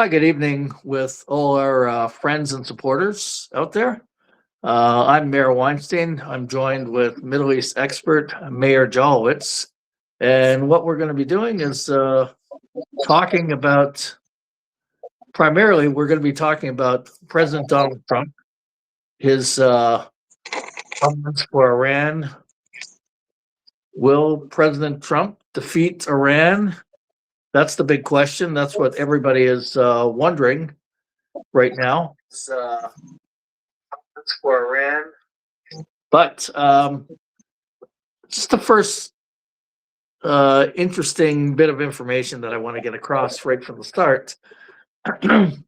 Hi, good evening with all our friends and supporters out there. I'm Mayor Weinstein. I'm joined with Middle East expert Meir Jolovitz. And what we're going to be doing is talking about, primarily, we're going to be talking about President Donald Trump, his comments for Iran. Will President Trump defeat Iran? That's the big question. That's what everybody is wondering right now. It's for Iran. But just the first interesting bit of information that I want to get across right from the start. And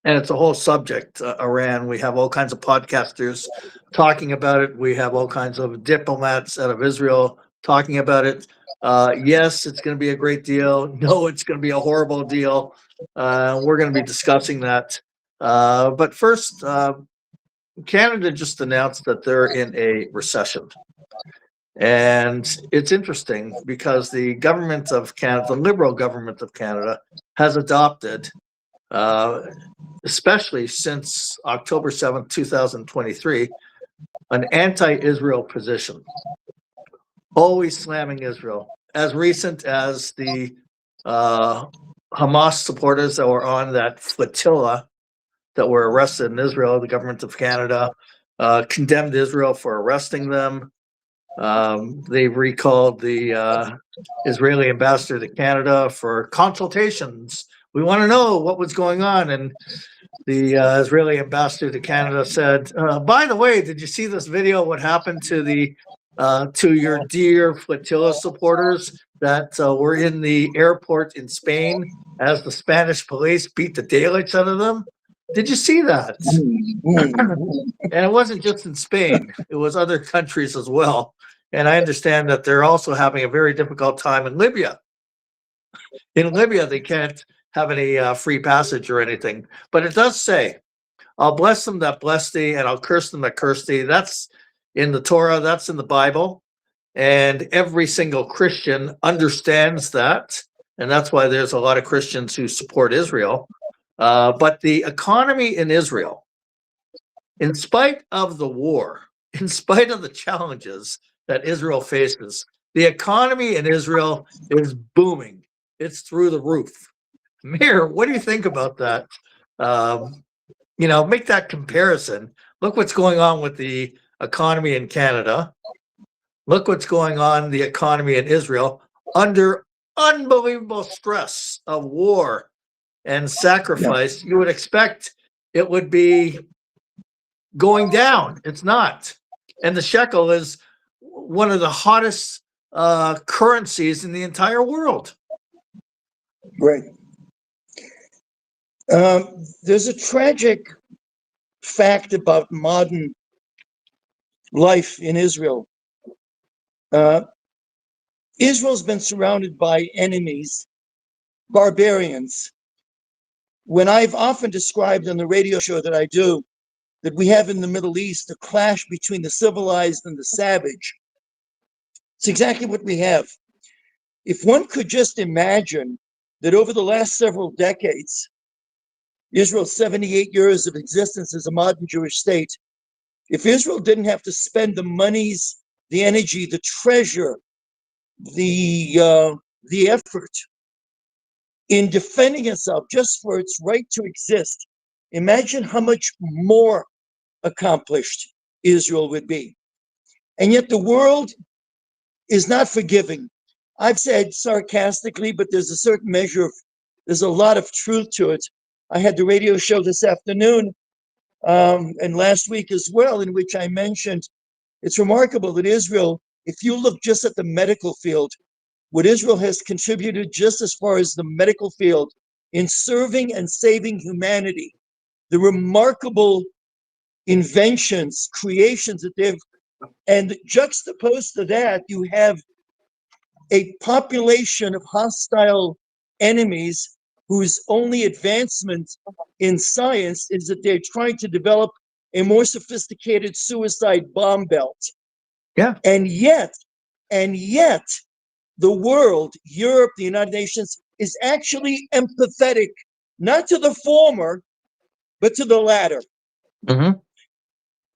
it's a whole subject, Iran. We have all kinds of podcasters talking about it. We have all kinds of diplomats out of Israel talking about it. Yes, it's going to be a great deal. No, it's going to be a horrible deal. We're going to be discussing that. But first, Canada just announced that they're in a recession. And it's interesting because the government of Canada, the Liberal government of Canada, has adopted, especially since October 7th, 2023, an anti-Israel position, always slamming Israel. As recent as the Hamas supporters that were on that flotilla that were arrested in Israel, the government of Canada condemned Israel for arresting them. They recalled the Israeli ambassador to Canada for consultations. We want to know what was going on. And the Israeli ambassador to Canada said, by the way, did you see this video? What happened to your dear flotilla supporters that were in the airport in Spain as the Spanish police beat the daylights out of them? Did you see that? And it wasn't just in Spain. It was other countries as well. And I understand that they're also having a very difficult time in Libya. In Libya, they can't have any free passage or anything. But it does say, I'll bless them that bless thee, and I'll curse them that curse thee. That's in the Torah. That's in the Bible. And every single Christian understands that. And that's why there's a lot of Christians who support Israel. But the economy in Israel, in spite of the war, in spite of the challenges that Israel faces, the economy in Israel is booming. It's through the roof. Meir, what do you think about that? Make that comparison. Look what's going on with the economy in Canada. Look what's going on in the economy in Israel under unbelievable stress of war and sacrifice. You would expect it would be going down. It's not. And the shekel is one of the hottest currencies in the entire world. Right. There's a tragic fact about modern life in Israel. Israel's been surrounded by enemies, barbarians. When I've often described on the radio show that I do that we have in the Middle East a clash between the civilized and the savage, it's exactly what we have. If one could just imagine that over the last several decades, Israel's 78 years of existence as a modern Jewish state, if Israel didn't have to spend the monies, the energy, the treasure, the effort in defending itself just for its right to exist, imagine how much more accomplished Israel would be. And yet the world is not forgiving. I've said sarcastically, but there's a certain measure of, there's a lot of truth to it. I had the radio show this afternoon and last week as well, in which I mentioned it's remarkable that Israel, if you look just at the medical field, what Israel has contributed just as far as the medical field in serving and saving humanity, the remarkable inventions, creations that they've, and juxtaposed to that, you have a population of hostile enemies whose only advancement in science is that they're trying to develop a more sophisticated suicide bomb belt. Yeah. And yet, the world, Europe, the United Nations, is actually empathetic not to the former, but to the latter. Mhm.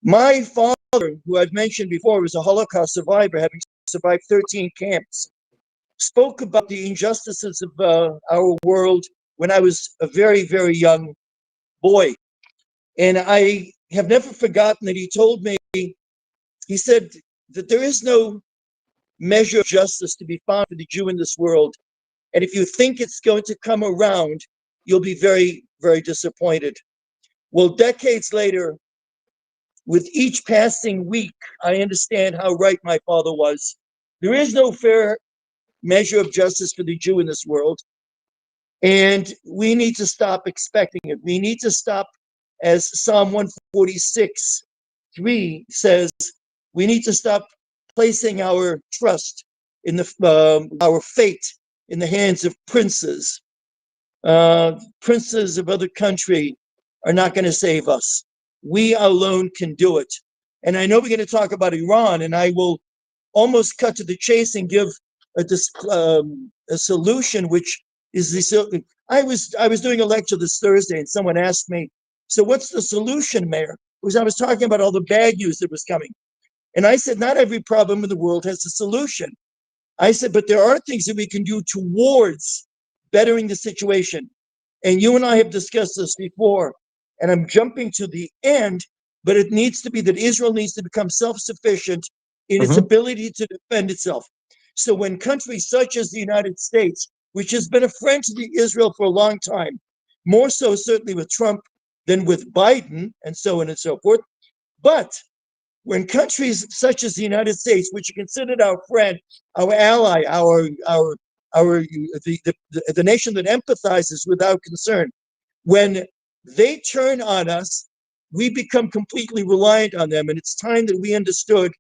My father, who I've mentioned before, was a Holocaust survivor, having survived 13 camps, spoke about the injustices of our world when I was a very, very young boy. And I have never forgotten that he told me, he said that there is no measure of justice to be found for the Jew in this world. And if you think it's going to come around, you'll be very, very disappointed. Well, decades later, with each passing week, I understand how right my father was. There is no fair measure of justice for the Jew in this world. And we need to stop expecting it. We need to stop, as Psalm 146:3 says, we need to stop placing our trust in our fate in the hands of princes. Princes of other country are not going to save us. We alone can do it. And I know we're going to talk about Iran, and I will almost cut to the chase and give a solution, which is the. I was doing a lecture this Thursday, and someone asked me, "So what's the solution, Meir?" Because I was talking about all the bad news that was coming, and I said, "Not every problem in the world has a solution." I said, "But there are things that we can do towards bettering the situation." And you and I have discussed this before, and I'm jumping to the end, but it needs to be that Israel needs to become self-sufficient in its Mhm. ability to defend itself. So when countries such as the United States, which has been a friend to Israel for a long time, more so certainly with Trump than with Biden, and so on and so forth, but when countries such as the United States, which are considered our friend, our ally, the nation that empathizes without concern, when they turn on us, we become completely reliant on them. And it's time that we understood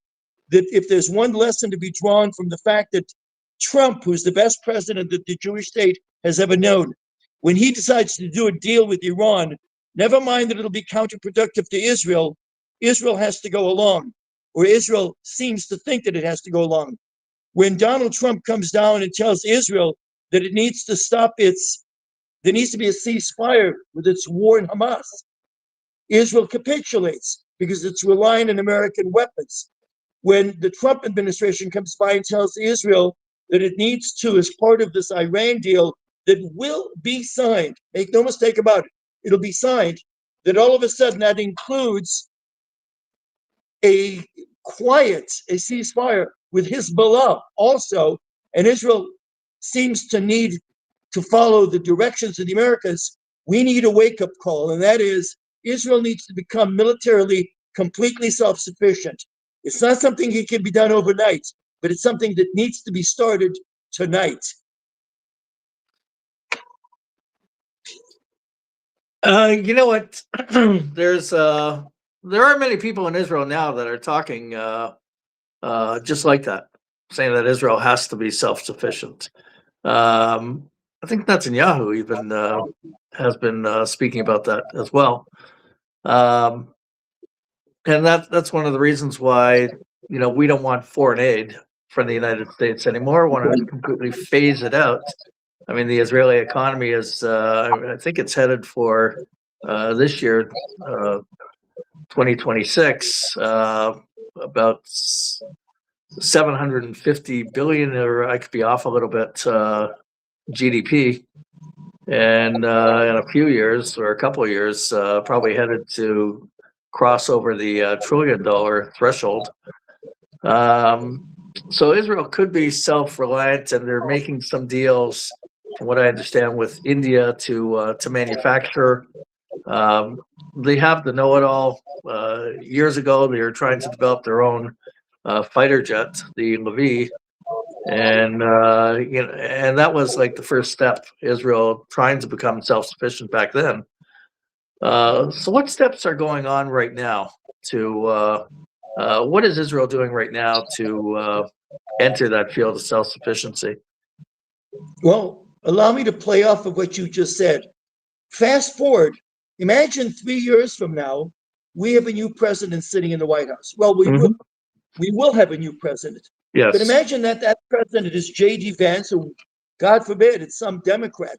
that if there's one lesson to be drawn from the fact that Trump, who's the best president that the Jewish state has ever known, when he decides to do a deal with Iran, never mind that it'll be counterproductive to Israel, Israel has to go along, or Israel seems to think that it has to go along. When Donald Trump comes down and tells Israel that it needs to stop there needs to be a ceasefire with its war in Hamas, Israel capitulates because it's relying on American weapons. When the Trump administration comes by and tells Israel that it needs to, as part of this Iran deal that will be signed, make no mistake about it, it'll be signed, that all of a sudden that includes a ceasefire with Hezbollah also, and Israel seems to need to follow the directions of the Americas. We need a wake-up call, and that is Israel needs to become militarily completely self-sufficient. It's not something that can be done overnight, but it's something that needs to be started tonight. You know what? There are many people in Israel now that are talking just like that, saying that Israel has to be self-sufficient. I think Netanyahu even has been speaking about that as well. Um, and that's one of the reasons why we don't want foreign aid from the United States anymore. Want to completely phase it out. I mean, the Israeli economy is I think it's headed for this year, 2026, about 750 billion, or I could be off a little bit, GDP. And in a few years or a couple of years, probably headed to cross over the $1 trillion threshold. So Israel could be self-reliant, and they're making some deals, from what I understand, with India to manufacture. They have the know-it-all. Years ago, they were trying to develop their own fighter jet, the Levi, and and that was like the first step. Israel trying to become self-sufficient back then. So, what steps are going on right now to? What is Israel doing right now to enter that field of self-sufficiency? Well, allow me to play off of what you just said. Fast forward, imagine 3 years from now, we have a new president sitting in the White House. Well, we will have a new president. But Yes. imagine that president is J.D. Vance, or God forbid, it's some Democrat.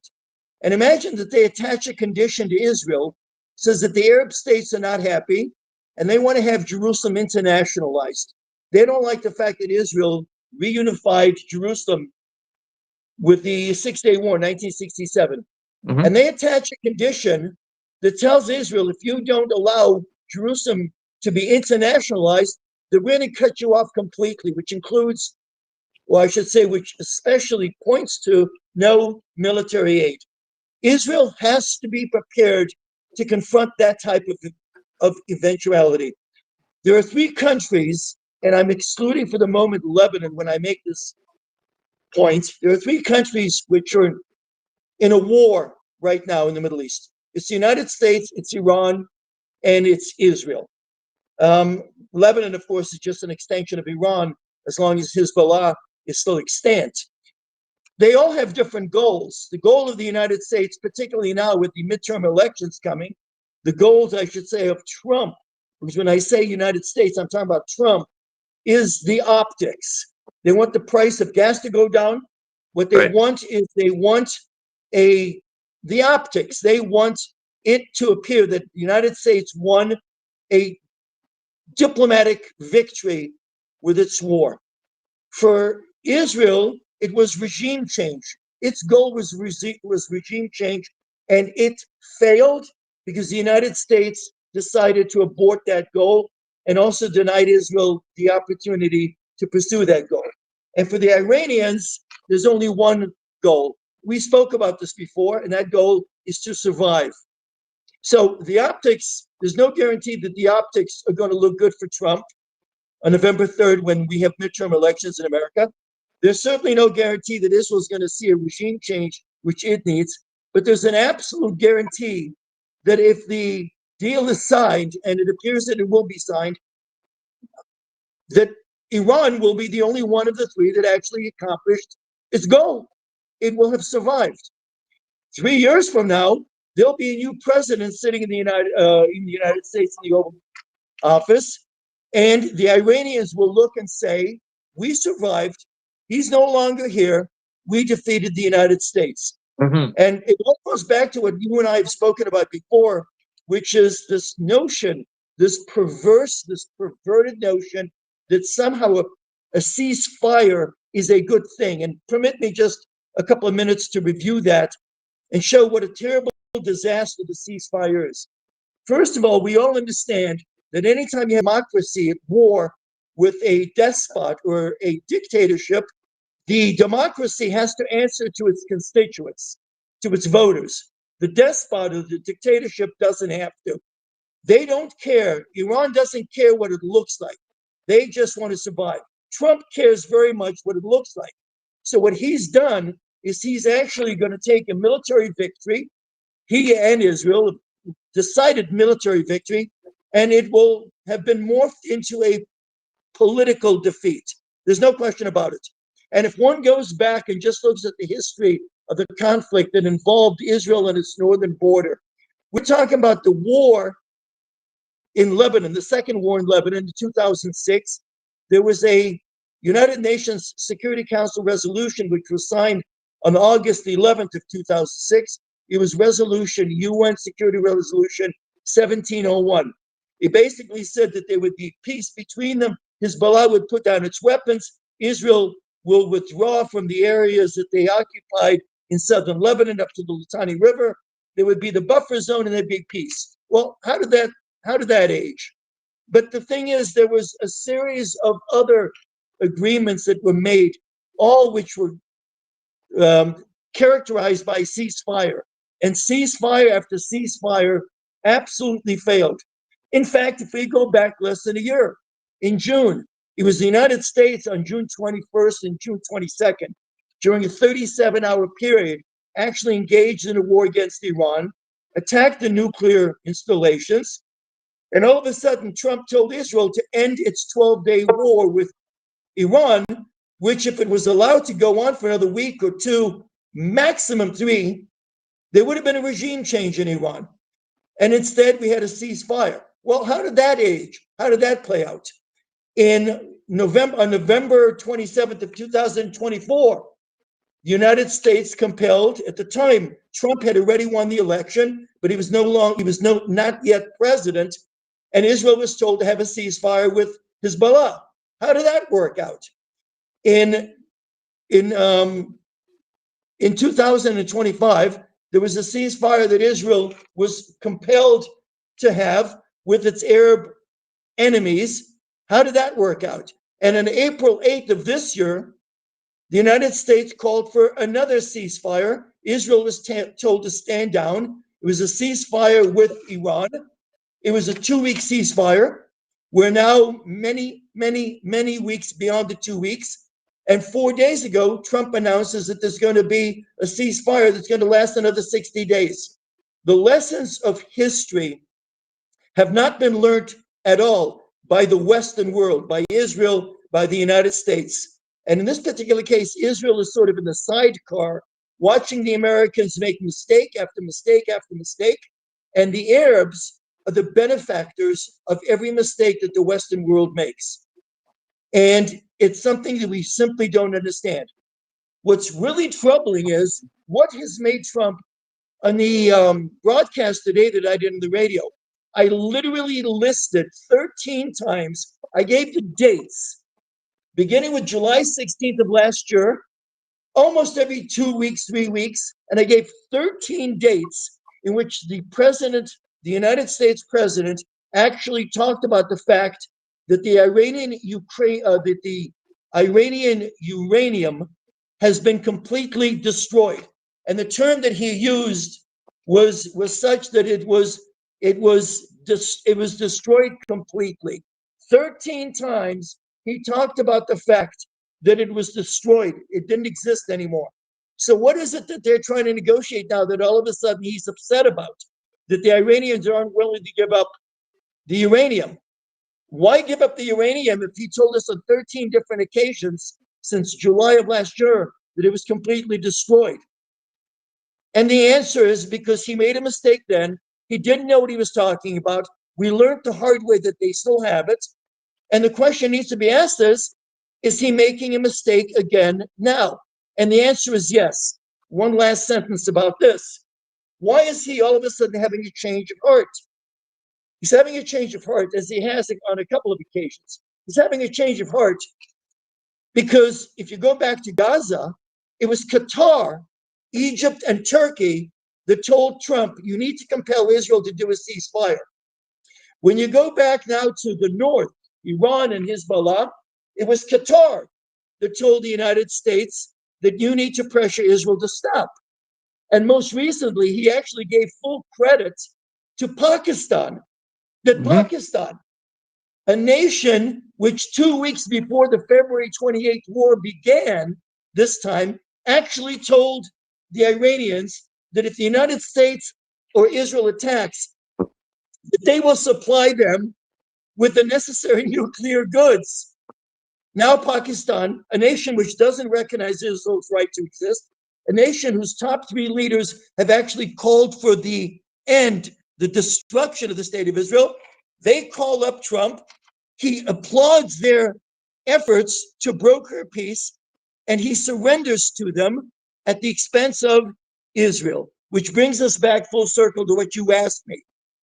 And imagine that they attach a condition to Israel, says that the Arab states are not happy and they want to have Jerusalem internationalized. They don't like the fact that Israel reunified Jerusalem with the Six-Day War, 1967. Mhm. And they attach a condition that tells Israel, if you don't allow Jerusalem to be internationalized, they're going to cut you off completely, which includes, or I should say, which especially points to no military aid. Israel has to be prepared to confront that type of eventuality. There are three countries, and I'm excluding for the moment Lebanon when I make this point. There are three countries which are in a war right now in the Middle East. It's the United States, it's Iran, and it's Israel. Lebanon, of course, is just an extension of Iran as long as Hezbollah is still extant. They all have different goals. The goal of the United States, particularly now with the midterm elections coming, the goals, I should say, of Trump, because when I say United States, I'm talking about Trump, is the optics. They want the price of gas to go down. What they Right. want is they want the optics. They want it to appear that the United States won a diplomatic victory with its war. For Israel, it was regime change. Its goal was regime change, and it failed because the United States decided to abort that goal and also denied Israel the opportunity to pursue that goal. And for the Iranians, there's only one goal. We spoke about this before, and that goal is to survive. So the optics, there's no guarantee that the optics are going to look good for Trump on November 3rd when we have midterm elections in America. There's certainly no guarantee that Israel is going to see a regime change, which it needs, but there's an absolute guarantee that if the deal is signed, and it appears that it will be signed, that Iran will be the only one of the three that actually accomplished its goal. It will have survived. 3 years from now, there'll be a new president sitting in the United States in the Oval Office, and the Iranians will look and say, "We survived. He's no longer here. We defeated the United States." Mhm. And it all goes back to what you and I have spoken about before, which is this notion, this perverted notion that somehow a ceasefire is a good thing. And permit me just a couple of minutes to review that and show what a terrible disaster the ceasefire is. First of all, we all understand that anytime you have democracy at war with a despot or a dictatorship, the democracy has to answer to its constituents, to its voters. The despot or the dictatorship doesn't have to. They don't care. Iran doesn't care what it looks like. They just want to survive. Trump cares very much what it looks like. So what he's done is he's actually going to take a military victory. He and Israel decided military victory, and it will have been morphed into a political defeat. There's no question about it. And if one goes back and just looks at the history of the conflict that involved Israel and its northern border, we're talking about the war in Lebanon, the second war in Lebanon in 2006. There was a United Nations Security Council resolution which was signed on August 11th of 2006. It was UN Security Resolution 1701. It basically said that there would be peace between them. Hezbollah would put down its weapons. Israel will withdraw from the areas that they occupied in southern Lebanon up to the Litani River. There would be the buffer zone and there'd be peace. Well, how did that age? But the thing is, there was a series of other agreements that were made, all which were characterized by ceasefire. And ceasefire after ceasefire absolutely failed. In fact, if we go back less than a year, in June, it was the United States on June 21st and June 22nd, during a 37-hour period, actually engaged in a war against Iran, attacked the nuclear installations, and all of a sudden, Trump told Israel to end its 12-day war with Iran, which, if it was allowed to go on for another week or two, maximum 3, there would have been a regime change in Iran. And instead, we had a ceasefire. Well, how did that age? How did that play out? On November 27th of 2024, the United States compelled, at the time, Trump had already won the election, but he was not yet president, and Israel was told to have a ceasefire with Hezbollah. How did that work out? In 2025, there was a ceasefire that Israel was compelled to have with its Arab enemies. How did that work out? And on April 8th of this year, the United States called for another ceasefire. Israel was told to stand down. It was a ceasefire with Iran. It was a 2-week ceasefire. We're now many weeks beyond the 2 weeks. And 4 days ago, Trump announces that there's going to be a ceasefire that's going to last another 60 days. The lessons of history have not been learned at all by the Western world, by Israel, by the United States. And in this particular case, Israel is sort of in the sidecar, watching the Americans make mistake after mistake after mistake. And the Arabs are the benefactors of every mistake that the Western world makes. And it's something that we simply don't understand. What's really troubling is what has made Trump, on the broadcast today that I did on the radio, I literally listed 13 times. I gave the dates, beginning with July 16th of last year, almost every 2 weeks, 3 weeks, and I gave 13 dates in which the president, the United States president, actually talked about the fact that the Iranian uranium has been completely destroyed, and the term that he used was such that it was destroyed completely. 13 times he talked about the fact that it was destroyed. It didn't exist anymore. So what is it that they're trying to negotiate now that all of a sudden he's upset about? That the Iranians aren't willing to give up the uranium. Why give up the uranium if he told us on 13 different occasions since July of last year that it was completely destroyed? And the answer is because he made a mistake then. He didn't know what he was talking about. We learned the hard way that they still have it. And the question needs to be asked is he making a mistake again now? And the answer is yes. One last sentence about this. Why is he all of a sudden having a change of heart? He's having a change of heart, as he has on a couple of occasions. He's having a change of heart because if you go back to Gaza, it was Qatar, Egypt, and Turkey that told Trump, you need to compel Israel to do a ceasefire. When you go back now to the north, Iran and Hezbollah, it was Qatar that told the United States that you need to pressure Israel to stop. And most recently, he actually gave full credit to Pakistan. That Pakistan, a nation which 2 weeks before the February 28th war began, this time, actually told the Iranians that if the United States or Israel attacks, that they will supply them with the necessary nuclear goods. Now Pakistan, a nation which doesn't recognize Israel's right to exist, a nation whose top 3 leaders have actually called for the destruction of the state of Israel, they call up Trump. He applauds their efforts to broker peace, and he surrenders to them at the expense of Israel, which brings us back full circle to what you asked me.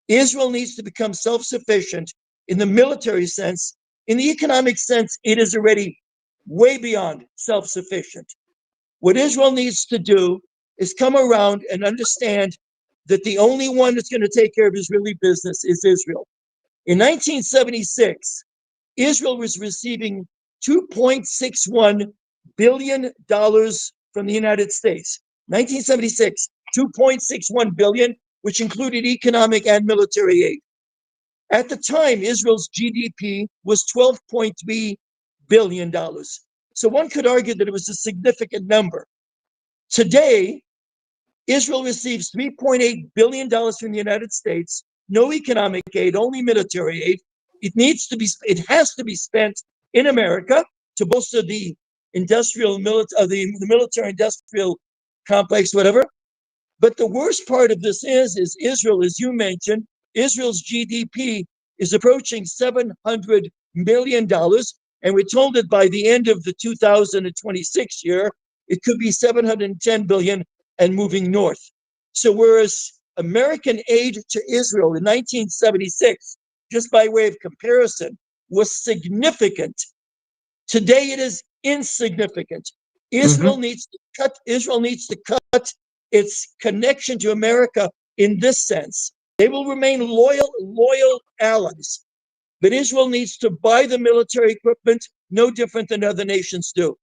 Israel needs to become self-sufficient in the military sense. In the economic sense, it is already way beyond self-sufficient. What Israel needs to do is come around and understand that the only one that's going to take care of Israeli business is Israel. In 1976, Israel was receiving $2.61 billion from the United States. 1976, $2.61 billion, which included economic and military aid. At the time, Israel's GDP was $12.3 billion. So one could argue that it was a significant number. Today, Israel receives $3.8 billion from the United States, no economic aid, only military aid. It has to be spent in America to bolster the military industrial complex, whatever. But the worst part of this is Israel, as you mentioned, Israel's GDP is approaching $700 million. And we're told that by the end of the 2026 year, It could be 710 billion and moving north. So whereas American aid to Israel in 1976, just by way of comparison, was significant, today it is insignificant. Israel needs to cut its connection to America in this sense. They will remain loyal allies, but Israel needs to buy the military equipment no different than other nations do.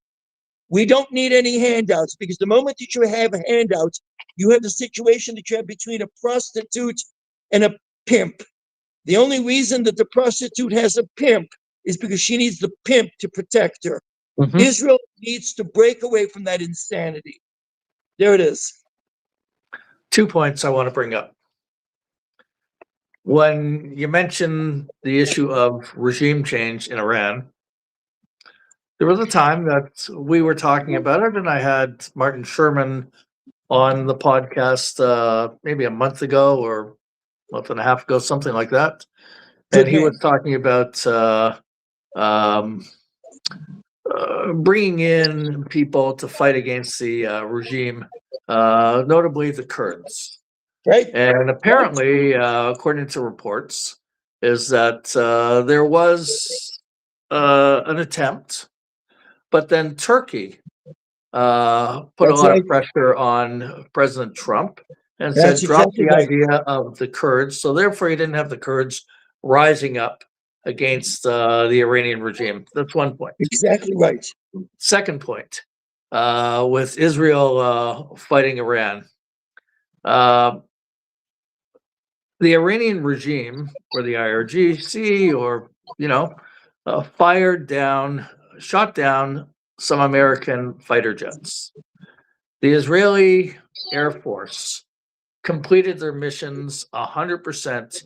We don't need any handouts, because the moment that you have handouts, you have the situation that you have between a prostitute and a pimp. The only reason that the prostitute has a pimp is because she needs the pimp to protect her. Israel needs to break away from that insanity. There it is. 2 points I want to bring up. When you mention the issue of regime change in Iran, there was a time that we were talking about it, and I had Martin Sherman on the podcast maybe a month ago or a month and a half ago, something like that. And he was talking about bringing in people to fight against the regime, notably the Kurds. Right. And apparently, according to reports, is that there was an attempt, but then Turkey put a lot of pressure on President Trump and said, drop the idea of the Kurds. So therefore, you didn't have the Kurds rising up against the Iranian regime. That's one point. Exactly right. Second point, with Israel fighting Iran. The Iranian regime, or the IRGC, or, shot down some American fighter jets. The Israeli Air Force completed their missions 100%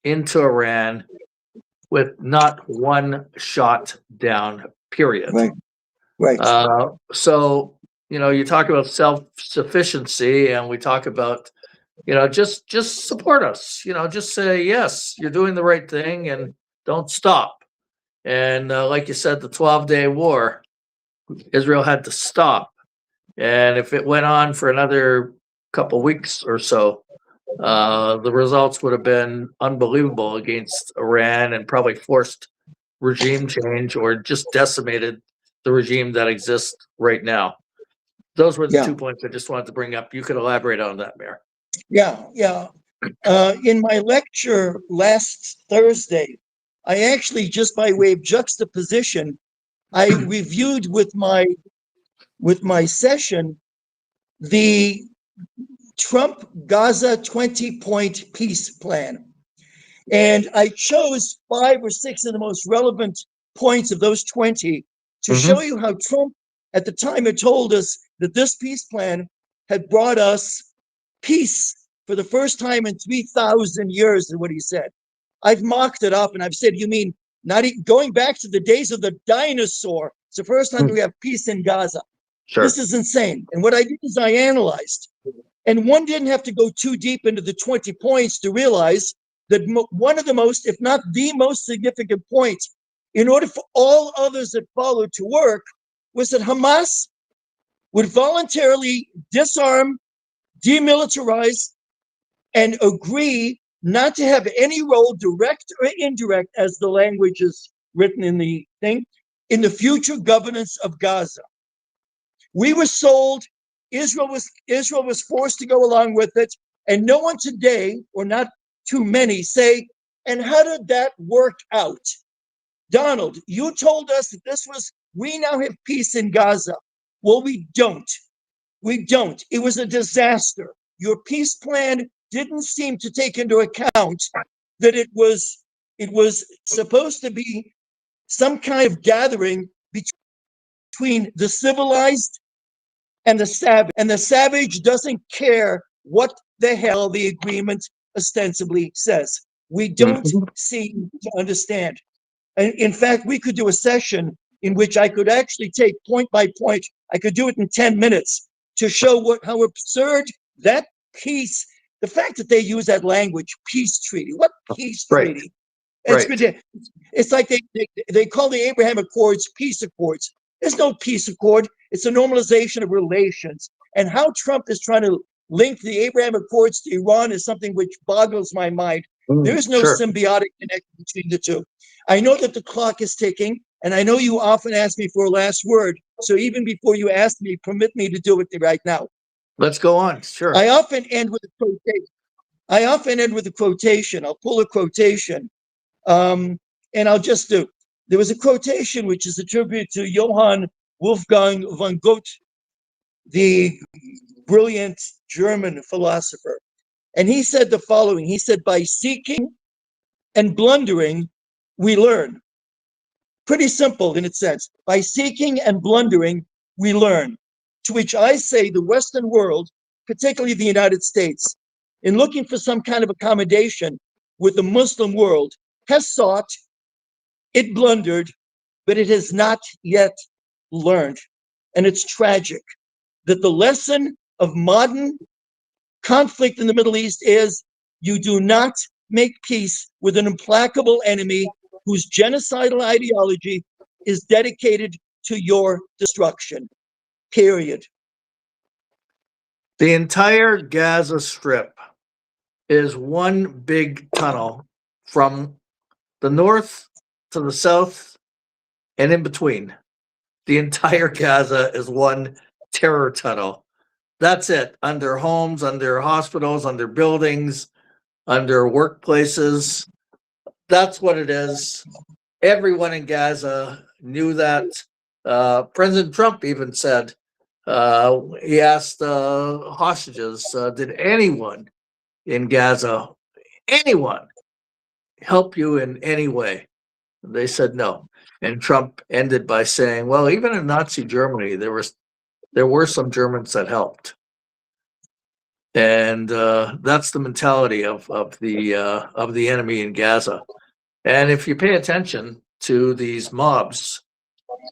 into Iran with not one shot down, period. Right. So, you talk about self-sufficiency, and we talk about, just support us, just say, yes, you're doing the right thing, and don't stop. And like you said, the 12-day war, Israel had to stop. And if it went on for another couple weeks or so, the results would have been unbelievable against Iran, and probably forced regime change, or just decimated the regime that exists right now. Those were the 2 points I just wanted to bring up. You could elaborate on that, Meir. Yeah. In my lecture last Thursday, I actually, just by way of juxtaposition, I reviewed with my session the Trump Gaza 20-point peace plan. And I chose 5 or 6 of the most relevant points of those 20 to show you how Trump at the time had told us that this peace plan had brought us peace for the first time in 3,000 years, is what he said. I've mocked it up, and I've said, you mean not going back to the days of the dinosaur? It's the first time we have peace in Gaza. Sure. This is insane. And what I did is I analyzed, and one didn't have to go too deep into the 20 points to realize that one of the most, if not the most significant point, in order for all others that followed to work, was that Hamas would voluntarily disarm, demilitarize, and agree not to have any role, direct or indirect, as the language is written in the thing, in the future governance of Gaza. We were sold. Israel was forced to go along with it, and no one today, or not too many, say, and how did that work out? Donald, you told us that we now have peace in Gaza. Well, we don't. It was a disaster. Your peace plan didn't seem to take into account that it was supposed to be some kind of gathering between the civilized and the savage. And the savage doesn't care what the hell the agreement ostensibly says. We don't seem to understand. And in fact, we could do a session in which I could actually take point by point. I could do it in 10 minutes to show how absurd that peace, the fact that they use that language, peace treaty. What peace treaty? It's like they call the Abraham Accords peace accords. There's no peace accord. It's a normalization of relations. And how Trump is trying to link the Abraham Accords to Iran is something which boggles my mind. There is no Sure. symbiotic connection between the two. I know that the clock is ticking, and I know you often ask me for a last word. So even before you ask me, permit me to do it right now. Let's go on. Sure. I often end with a quotation. I'll pull a quotation, and I'll just do. There was a quotation which is attributed to Johann Wolfgang von Goethe, the brilliant German philosopher. And he said the following. He said, by seeking and blundering, we learn. Pretty simple in its sense. By seeking and blundering, we learn. To which I say the Western world, particularly the United States, in looking for some kind of accommodation with the Muslim world, has sought, it blundered, but it has not yet learned. And it's tragic that the lesson of modern conflict in the Middle East is you do not make peace with an implacable enemy whose genocidal ideology is dedicated to your destruction. Period. The entire Gaza Strip is one big tunnel from the north to the south and in between. The entire Gaza is one terror tunnel. That's it. Under homes, under hospitals, under buildings, under workplaces. That's what it is. Everyone in Gaza knew that. President Trump even said, he asked hostages, did anyone in Gaza, anyone, help you in any way? They said no. And Trump ended by saying, well, even in Nazi Germany, there were some Germans that helped. And that's the mentality of the enemy in Gaza. And if you pay attention to these mobs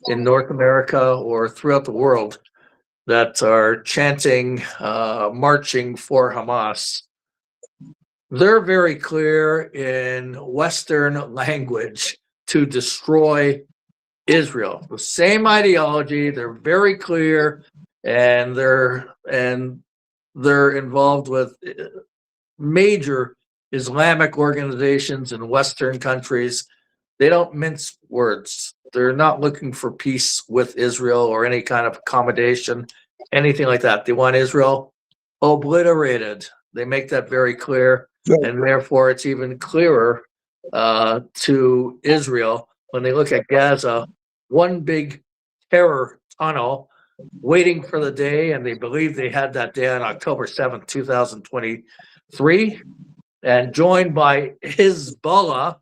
in North America or throughout the world that are chanting, marching for Hamas, they're very clear in Western language to destroy Israel. The same ideology, they're very clear, and they're involved with major Islamic organizations in Western countries. They don't mince words. They're not looking for peace with Israel or any kind of accommodation, anything like that. They want Israel obliterated. They make that very clear. And therefore, it's even clearer to Israel when they look at Gaza, one big terror tunnel waiting for the day, and they believe they had that day on October 7th, 2023, and joined by Hezbollah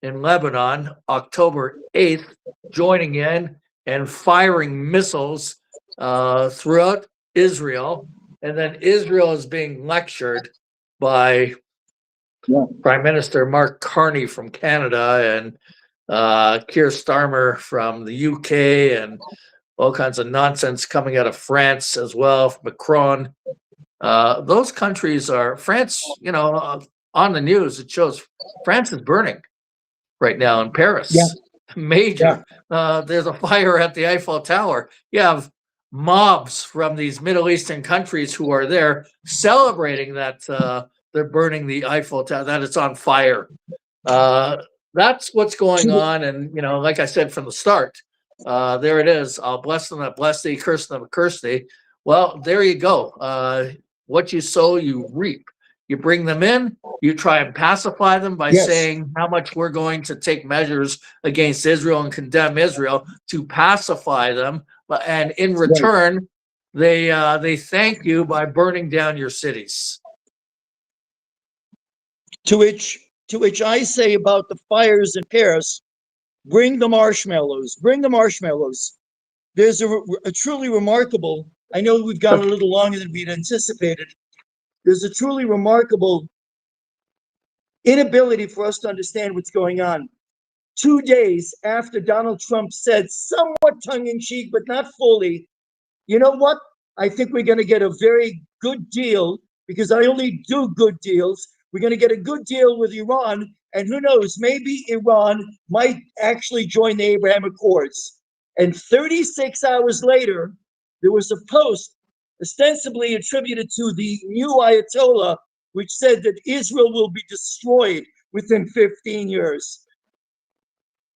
in Lebanon, October 8th, joining in and firing missiles throughout Israel. And then Israel is being lectured by Prime Minister Mark Carney from Canada and Keir Starmer from the UK, and all kinds of nonsense coming out of France as well, Macron. Those countries are, France, on the news, it shows France is burning right now in Paris. Yeah. Major. There's a fire at the Eiffel Tower. You have mobs from these Middle Eastern countries who are there celebrating that they're burning the Eiffel Tower, that it's on fire. That's what's going on. And, like I said from the start, there it is. I'll bless them that bless thee, curse them that curse thee. Well, there you go. What you sow, you reap. You bring them in, you try and pacify them by saying how much we're going to take measures against Israel and condemn Israel to pacify them. And in return, they thank you by burning down your cities. To which I say about the fires in Paris, bring the marshmallows, bring the marshmallows. There's a truly remarkable, I know we've gone a little longer than we'd anticipated. There's a truly remarkable inability for us to understand what's going on. 2 days after Donald Trump said, somewhat tongue-in-cheek, but not fully, you know what? I think we're going to get a very good deal, because I only do good deals. We're going to get a good deal with Iran, and who knows, maybe Iran might actually join the Abraham Accords. And 36 hours later, there was a post ostensibly attributed to the new Ayatollah, which said that Israel will be destroyed within 15 years.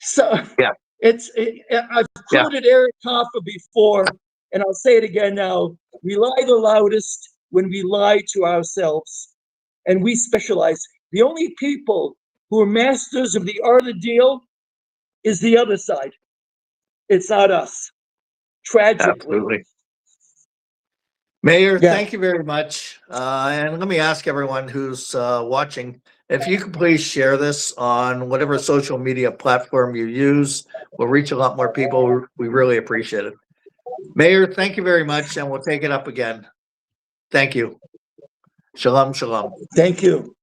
So Yeah. I've quoted Eric Hoffa before, and I'll say it again now. We lie the loudest when we lie to ourselves, and we specialize. The only people who are masters of the art of the deal is the other side. It's not us, tragically. Absolutely. Meir, Yeah. thank you very much. And let me ask everyone who's watching, if you could please share this on whatever social media platform you use. We'll reach a lot more people. We really appreciate it. Meir, thank you very much, and we'll take it up again. Thank you. Shalom, shalom. Thank you.